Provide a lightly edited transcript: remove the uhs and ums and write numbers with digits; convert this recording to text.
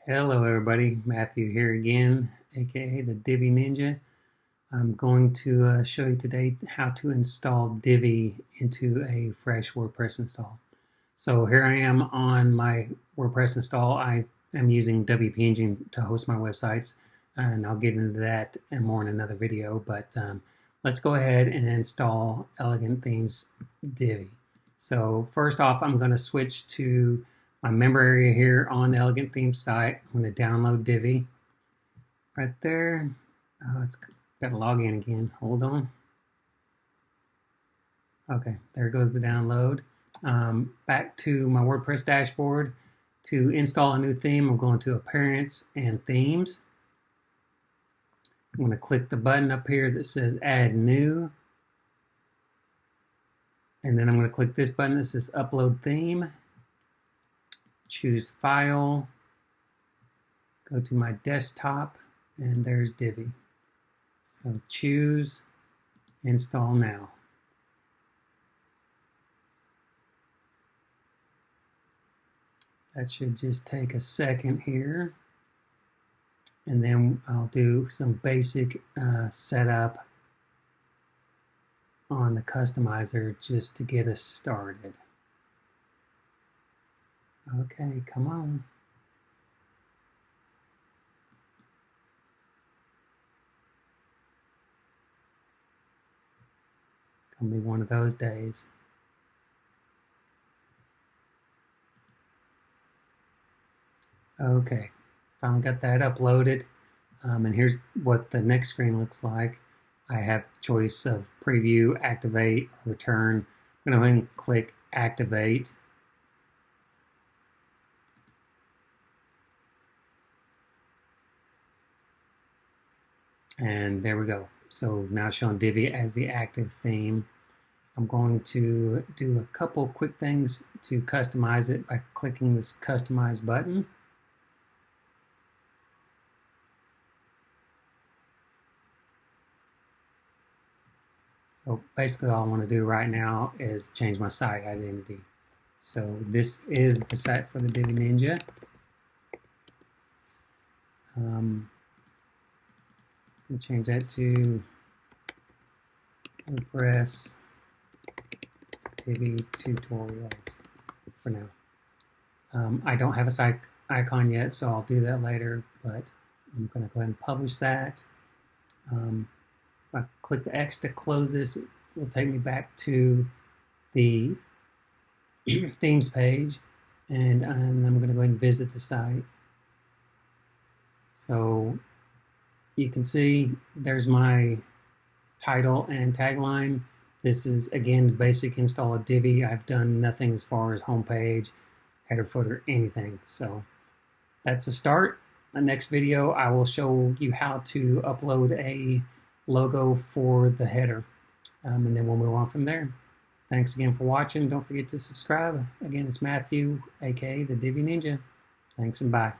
Hello everybody, Matthew here again, aka the Divi Ninja. I'm going to show you today how to install Divi into a fresh WordPress install. So here I am on my WordPress install. I am using WP Engine to host my websites, and I'll get into that and more in another video, but let's go ahead and install Elegant Themes Divi. So first off, I'm going to switch to my member area here on the Elegant Themes site. I'm going to download Divi right there. It's got to log in again. Hold on. Okay, there goes the download. Back to my WordPress dashboard. To install a new theme, I'm going to Appearance and Themes. I'm going to click the button up here that says Add New. And then I'm going to click this button that says Upload Theme. Choose File. Go to my desktop, and there's Divi. So choose Install Now. That should just take a second here. And then I'll do some basic setup on the customizer just to get us started. Okay, come on. Gonna be one of those days. Okay, finally got that uploaded. And here's what the next screen looks like. I have choice of preview, activate, return. I'm going to go ahead and click activate. And there we go. So now showing Divi as the active theme. I'm going to do a couple quick things to customize it by clicking this customize button. So basically all I want to do right now is change my site identity. So this is the site for the Divi Ninja. I'll change that to WordPress Divi tutorials for now. I don't have a site icon yet, so I'll do that later, but I'm going to go ahead and publish that. If I click the X to close this, it will take me back to the themes page, and I'm going to go ahead and visit the site. So you can see there's my title and tagline. This is, again, the basic install of Divi. I've done nothing as far as homepage, header, footer, anything. So that's a start. The next video, I will show you how to upload a logo for the header, and then we'll move on from there. Thanks again for watching. Don't forget to subscribe. Again, it's Matthew, aka the Divi Ninja. Thanks and bye.